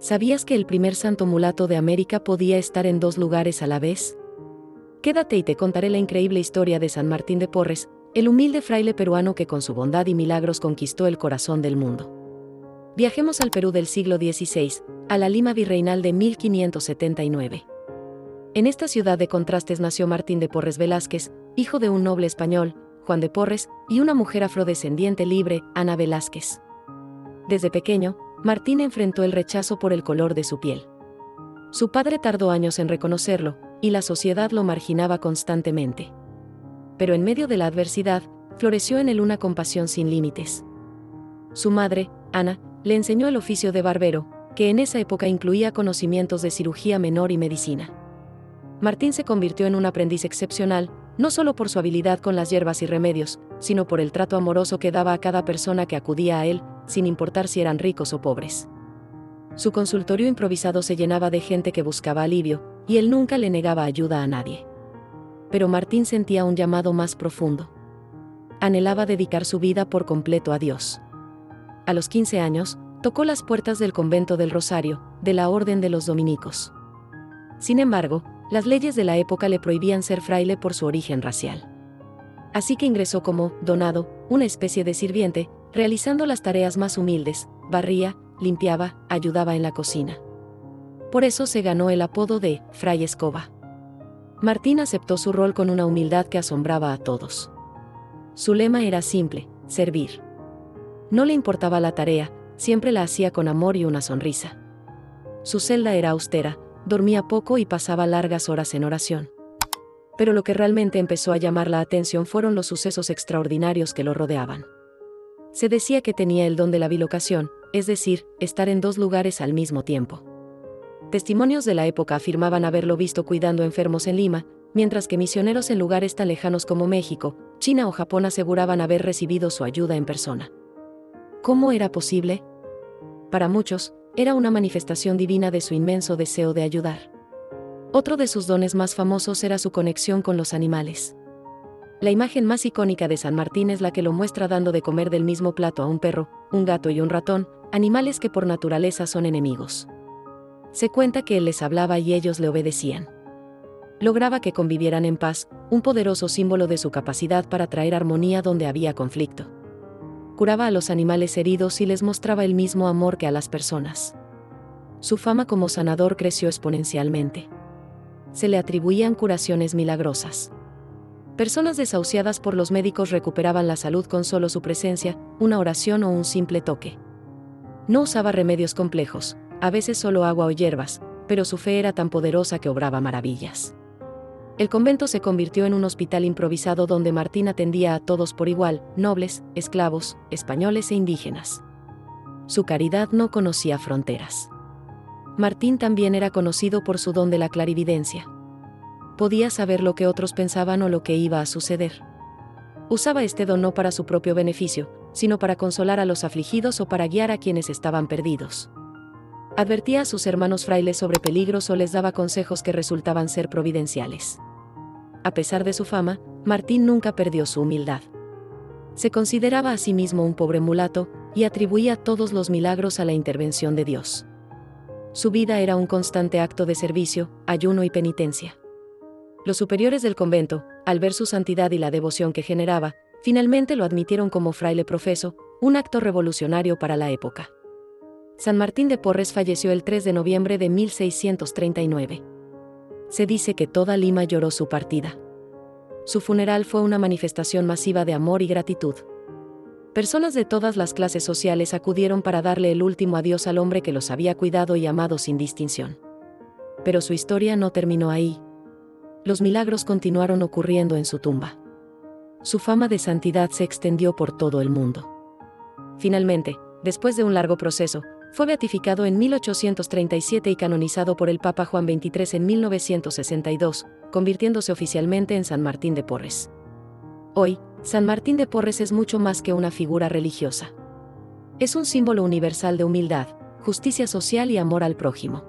¿Sabías que el primer santo mulato de América podía estar en 2 lugares a la vez? Quédate y te contaré la increíble historia de San Martín de Porres, el humilde fraile peruano que con su bondad y milagros conquistó el corazón del mundo. Viajemos al Perú del siglo XVI, a la Lima virreinal de 1579. En esta ciudad de contrastes nació Martín de Porres Velázquez, hijo de un noble español, Juan de Porres, y una mujer afrodescendiente libre, Ana Velázquez. Desde pequeño, Martín enfrentó el rechazo por el color de su piel. Su padre tardó años en reconocerlo, y la sociedad lo marginaba constantemente. Pero en medio de la adversidad, floreció en él una compasión sin límites. Su madre, Ana, le enseñó el oficio de barbero, que en esa época incluía conocimientos de cirugía menor y medicina. Martín se convirtió en un aprendiz excepcional, no solo por su habilidad con las hierbas y remedios, sino por el trato amoroso que daba a cada persona que acudía a él, sin importar si eran ricos o pobres. Su consultorio improvisado se llenaba de gente que buscaba alivio, y él nunca le negaba ayuda a nadie. Pero Martín sentía un llamado más profundo. Anhelaba dedicar su vida por completo a Dios. A los 15 años, tocó las puertas del convento del Rosario, de la Orden de los Dominicos. Sin embargo, las leyes de la época le prohibían ser fraile por su origen racial. Así que ingresó como donado, una especie de sirviente, realizando las tareas más humildes: barría, limpiaba, ayudaba en la cocina. Por eso se ganó el apodo de Fray Escoba. Martín aceptó su rol con una humildad que asombraba a todos. Su lema era simple: servir. No le importaba la tarea, siempre la hacía con amor y una sonrisa. Su celda era austera, dormía poco y pasaba largas horas en oración. Pero lo que realmente empezó a llamar la atención fueron los sucesos extraordinarios que lo rodeaban. Se decía que tenía el don de la bilocación, es decir, estar en 2 lugares al mismo tiempo. Testimonios de la época afirmaban haberlo visto cuidando enfermos en Lima, mientras que misioneros en lugares tan lejanos como México, China o Japón aseguraban haber recibido su ayuda en persona. ¿Cómo era posible? Para muchos, era una manifestación divina de su inmenso deseo de ayudar. Otro de sus dones más famosos era su conexión con los animales. La imagen más icónica de San Martín es la que lo muestra dando de comer del mismo plato a un perro, un gato y un ratón, animales que por naturaleza son enemigos. Se cuenta que él les hablaba y ellos le obedecían. Lograba que convivieran en paz, un poderoso símbolo de su capacidad para traer armonía donde había conflicto. Curaba a los animales heridos y les mostraba el mismo amor que a las personas. Su fama como sanador creció exponencialmente. Se le atribuían curaciones milagrosas. Personas desahuciadas por los médicos recuperaban la salud con solo su presencia, una oración o un simple toque. No usaba remedios complejos, a veces solo agua o hierbas, pero su fe era tan poderosa que obraba maravillas. El convento se convirtió en un hospital improvisado donde Martín atendía a todos por igual, nobles, esclavos, españoles e indígenas. Su caridad no conocía fronteras. Martín también era conocido por su don de la clarividencia. Podía saber lo que otros pensaban o lo que iba a suceder. Usaba este don no para su propio beneficio, sino para consolar a los afligidos o para guiar a quienes estaban perdidos. Advertía a sus hermanos frailes sobre peligros o les daba consejos que resultaban ser providenciales. A pesar de su fama, Martín nunca perdió su humildad. Se consideraba a sí mismo un pobre mulato, y atribuía todos los milagros a la intervención de Dios. Su vida era un constante acto de servicio, ayuno y penitencia. Los superiores del convento, al ver su santidad y la devoción que generaba, finalmente lo admitieron como fraile profeso, un acto revolucionario para la época. San Martín de Porres falleció el 3 de noviembre de 1639. Se dice que toda Lima lloró su partida. Su funeral fue una manifestación masiva de amor y gratitud. Personas de todas las clases sociales acudieron para darle el último adiós al hombre que los había cuidado y amado sin distinción. Pero su historia no terminó ahí. Los milagros continuaron ocurriendo en su tumba. Su fama de santidad se extendió por todo el mundo. Finalmente, después de un largo proceso, fue beatificado en 1837 y canonizado por el Papa Juan XXIII en 1962, convirtiéndose oficialmente en San Martín de Porres. Hoy, San Martín de Porres es mucho más que una figura religiosa. Es un símbolo universal de humildad, justicia social y amor al prójimo.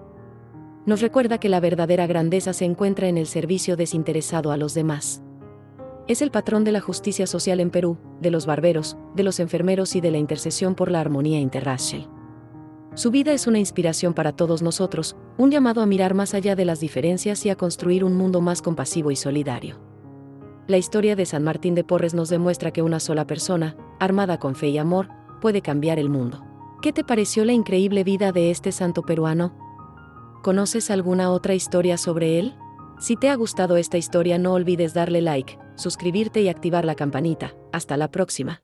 Nos recuerda que la verdadera grandeza se encuentra en el servicio desinteresado a los demás. Es el patrón de la justicia social en Perú, de los barberos, de los enfermeros y de la intercesión por la armonía interracial. Su vida es una inspiración para todos nosotros, un llamado a mirar más allá de las diferencias y a construir un mundo más compasivo y solidario. La historia de San Martín de Porres nos demuestra que una sola persona, armada con fe y amor, puede cambiar el mundo. ¿Qué te pareció la increíble vida de este santo peruano? ¿Conoces alguna otra historia sobre él? Si te ha gustado esta historia, no olvides darle like, suscribirte y activar la campanita. Hasta la próxima.